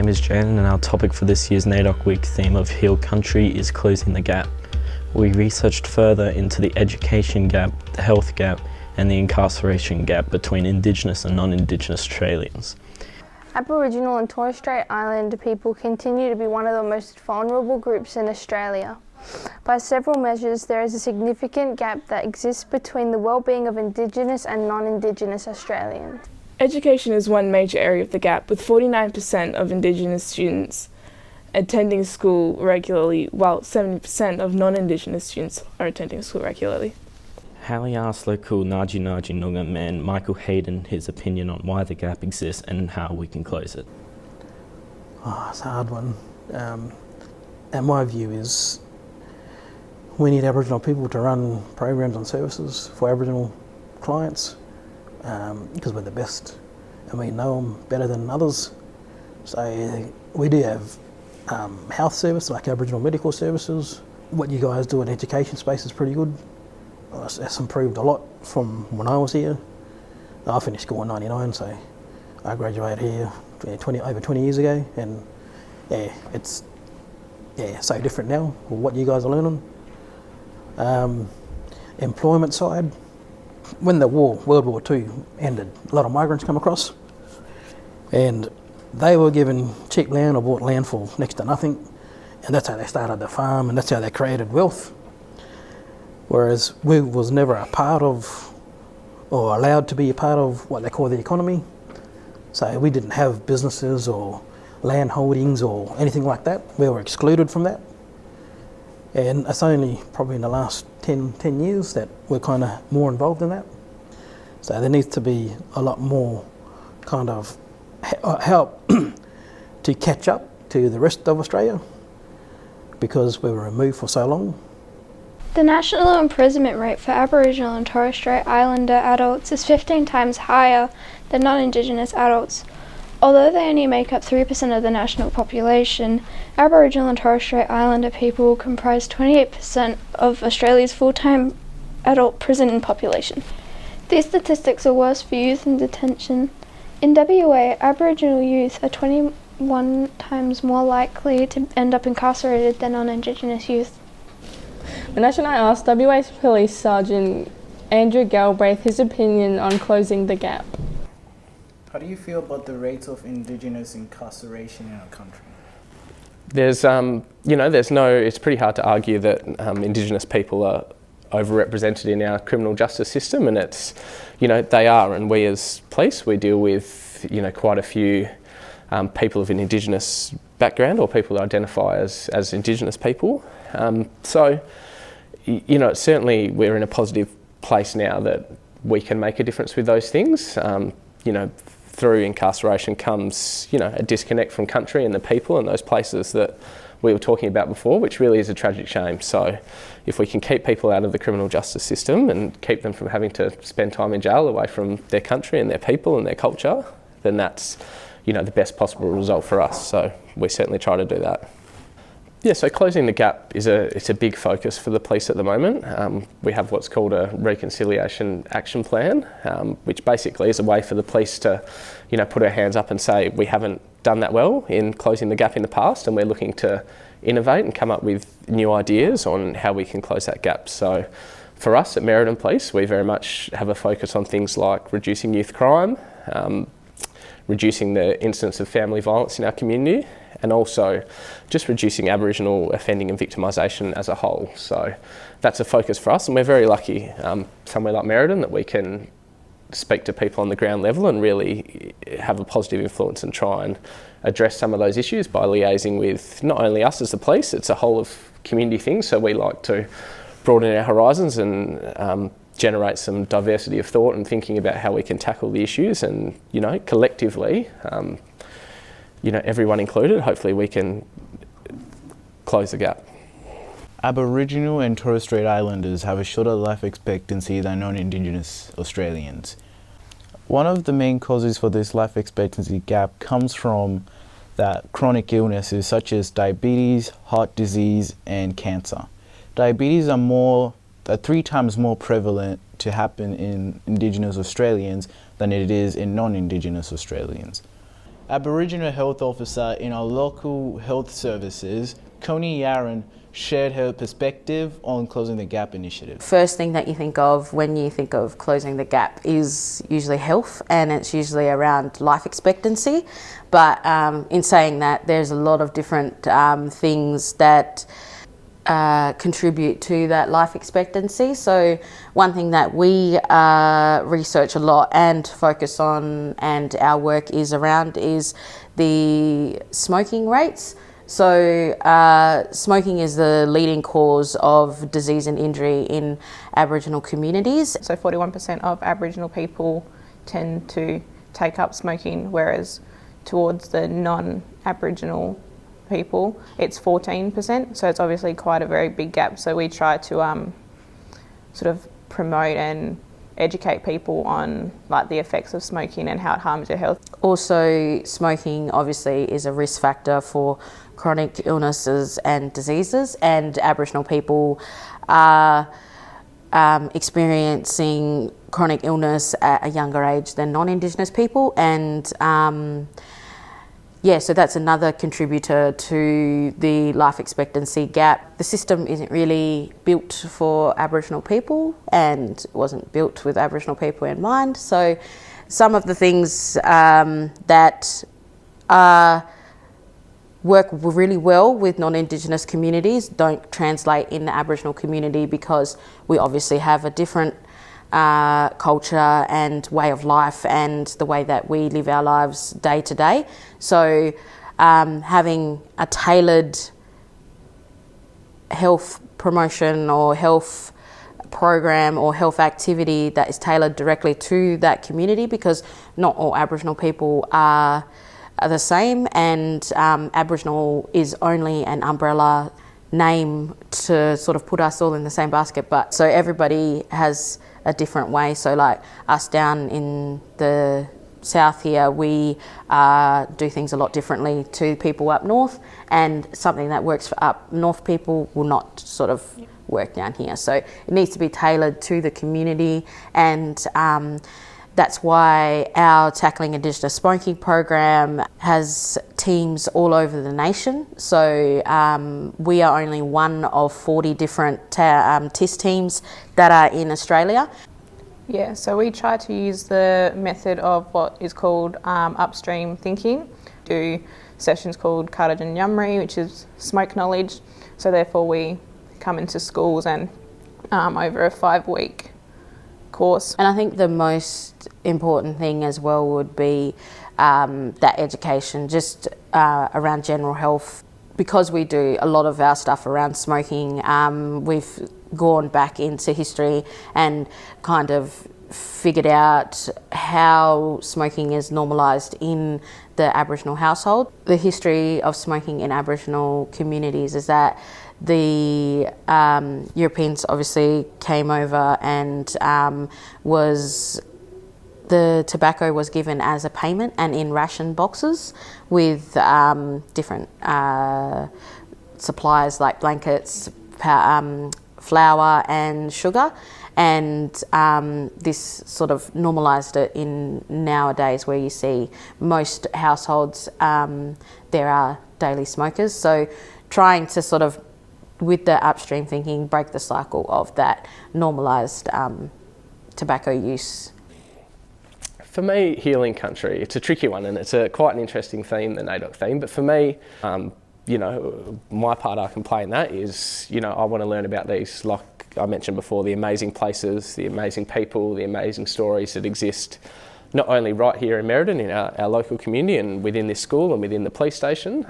name is Jan and our topic for this year's NAIDOC Week theme of Heal Country is Closing the Gap. We researched further into the education gap, the health gap and the incarceration gap between Indigenous and non-Indigenous Australians. Aboriginal and Torres Strait Islander people continue to be one of the most vulnerable groups in Australia. By several measures, there is a significant gap that exists between the well-being of Indigenous and non-Indigenous Australians. Education is one major area of the gap, with 49% of Indigenous students attending school regularly, while 70% of non-Indigenous students are attending school regularly. Hallie asked local Njaki Njaki Noongar man Michael Hayden his opinion on why the gap exists and how we can close it. It's a hard one. And my view is we need Aboriginal people to run programs and services for Aboriginal clients because we're the best and we know them better than others. So we do have health service like Aboriginal medical services. What you guys do in education space is pretty good. It's improved a lot from when I was here. I finished school in '99, so I graduated here over 20 years ago, and it's so different now with what you guys are learning. Employment side, when the World War II ended, a lot of migrants come across, and they were given cheap land or bought land for next to nothing, and that's how they started the farm, and that's how they created wealth. Whereas we was never a part of, or allowed to be a part of what they call the economy. So we didn't have businesses or land holdings or anything like that. We were excluded from that. And it's only probably in the last 10 years that we're kind of more involved in that. So there needs to be a lot more kind of help to catch up to the rest of Australia because we were removed for so long. The national imprisonment rate for Aboriginal and Torres Strait Islander adults is 15 times higher than non-Indigenous adults. Although they only make up 3% of the national population, Aboriginal and Torres Strait Islander people comprise 28% of Australia's full-time adult prison population. These statistics are worse for youth in detention. In WA, Aboriginal youth are 21 times more likely to end up incarcerated than non-Indigenous youth. The National I asked WA Police Sergeant Andrew Galbraith his opinion on closing the gap. How do you feel about the rates of Indigenous incarceration in our country? It's pretty hard to argue that Indigenous people are overrepresented in our criminal justice system, and they are, and we as police, we deal with, quite a few people of an Indigenous background or people that identify as Indigenous people. Certainly we're in a positive place now that we can make a difference with those things. Through incarceration comes, a disconnect from country and the people and those places that we were talking about before, which really is a tragic shame. So if we can keep people out of the criminal justice system and keep them from having to spend time in jail away from their country and their people and their culture, then that's, the best possible result for us. So we certainly try to do that. Yeah, so closing the gap it's a big focus for the police at the moment. We have what's called a reconciliation action plan, which basically is a way for the police to, put our hands up and say we haven't done that well in closing the gap in the past, and we're looking to innovate and come up with new ideas on how we can close that gap. So for us at Merredin Police, we very much have a focus on things like reducing youth crime, reducing the incidence of family violence in our community, and also just reducing Aboriginal offending and victimisation as a whole. So that's a focus for us, and we're very lucky somewhere like Merredin that we can speak to people on the ground level and really have a positive influence and try and address some of those issues by liaising with not only us as the police, it's a whole of community thing, so we like to broaden our horizons and generate some diversity of thought and thinking about how we can tackle the issues, and collectively, everyone included, hopefully we can close the gap. Aboriginal and Torres Strait Islanders have a shorter life expectancy than non-Indigenous Australians. One of the main causes for this life expectancy gap comes from that chronic illnesses such as diabetes, heart disease and cancer. Diabetes are 3 times more prevalent to happen in Indigenous Australians than it is in non-Indigenous Australians. Aboriginal Health Officer in our local health services, Connie Yaron, shared her perspective on Closing the Gap initiative. First thing that you think of when you think of closing the gap is usually health, and it's usually around life expectancy. But in saying that, there's a lot of different things that contribute to that life expectancy. So one thing that we research a lot and focus on, and our work is around, is the smoking rates. So smoking is the leading cause of disease and injury in Aboriginal communities. So 41% of Aboriginal people tend to take up smoking, whereas towards the non-Aboriginal people it's 14%. So it's obviously quite a very big gap. So we try to sort of promote and educate people on like the effects of smoking and how it harms your health. Also, smoking obviously is a risk factor for chronic illnesses and diseases, and Aboriginal people are experiencing chronic illness at a younger age than non-Indigenous people, and yeah, so that's another contributor to the life expectancy gap. The system isn't really built for Aboriginal people and wasn't built with Aboriginal people in mind. So some of the things that work really well with non-Indigenous communities don't translate in the Aboriginal community, because we obviously have a different culture and way of life and the way that we live our lives day to day. So having a tailored health promotion or health program or health activity that is tailored directly to that community, because not all Aboriginal people are the same, and Aboriginal is only an umbrella name to sort of put us all in the same basket. But so everybody has a different way. So like us down in the south here, we do things a lot differently to people up north, and something that works for up north people will not sort of work down here. So it needs to be tailored to the community, and that's why our Tackling Indigenous Smoking program has teams all over the nation. So we are only one of 40 different TIS teams that are in Australia. Yeah, so we try to use the method of what is called upstream thinking. Do sessions called karda and ngamma, which is smoke knowledge. So therefore we come into schools and over a 5-week course. And I think the most important thing as well would be that education, just around general health. Because we do a lot of our stuff around smoking, we've gone back into history and kind of figured out how smoking is normalised in the Aboriginal household. The history of smoking in Aboriginal communities is that the Europeans obviously came over, and the tobacco was given as a payment and in ration boxes with different supplies like blankets, flour and sugar, and this sort of normalised it in nowadays, where you see most households there are daily smokers. So trying to sort of, with the upstream thinking, break the cycle of that normalised tobacco use. For me, healing country, it's a tricky one, and it's quite an interesting theme, the NAIDOC theme. But for me, you know, my part I can play in that is, you know, I want to learn about these, like I mentioned before, the amazing places, the amazing people, the amazing stories that exist, not only right here in Merredin, in our local community and within this school and within the police station,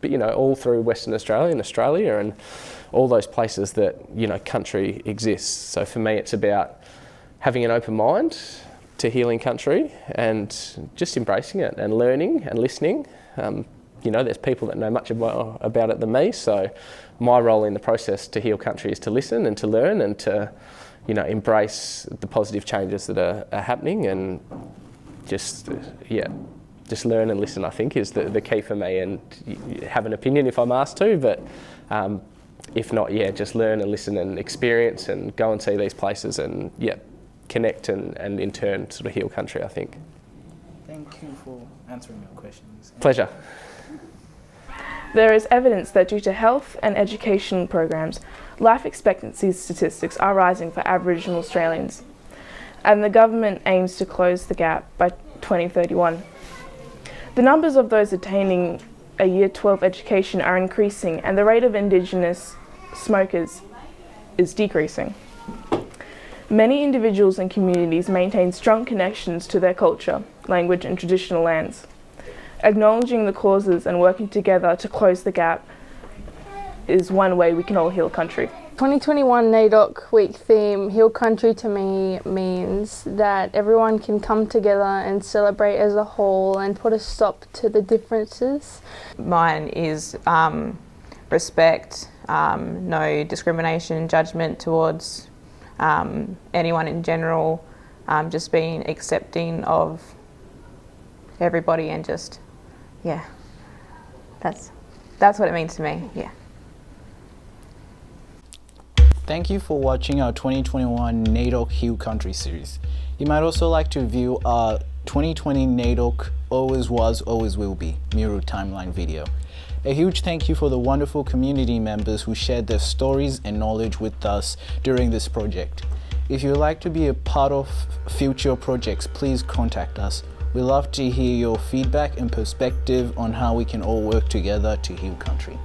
but, you know, all through Western Australia and Australia and all those places that, you know, country exists. So for me, it's about having an open mind to healing country and just embracing it and learning and listening. You know, there's people that know much about it than me, so my role in the process to heal country is to listen and to learn and to, you know, embrace the positive changes that are happening, and just learn and listen, I think, is the key for me. And have an opinion if I'm asked to, but if not, just learn and listen and experience and go and see these places and connect and in turn sort of heal country, I think. Thank you for answering our questions. Pleasure. There is evidence that due to health and education programs, life expectancy statistics are rising for Aboriginal Australians, and the government aims to close the gap by 2031. The numbers of those attaining a Year 12 education are increasing, and the rate of Indigenous smokers is decreasing. Many individuals and communities maintain strong connections to their culture, language and traditional lands. Acknowledging the causes and working together to close the gap is one way we can all heal country. 2021 NAIDOC Week theme, Heal Country, to me means that everyone can come together and celebrate as a whole and put a stop to the differences. Mine is respect, no discrimination, judgment towards anyone in general, just being accepting of everybody and just, yeah, that's what it means to me, yeah. Thank you for watching our 2021 NAIDOC Heal Country series. You might also like to view our 2020 NAIDOC Always Was, Always Will Be Mirror Timeline video. A huge thank you for the wonderful community members who shared their stories and knowledge with us during this project. If you'd like to be a part of future projects, please contact us. We'd love to hear your feedback and perspective on how we can all work together to heal country.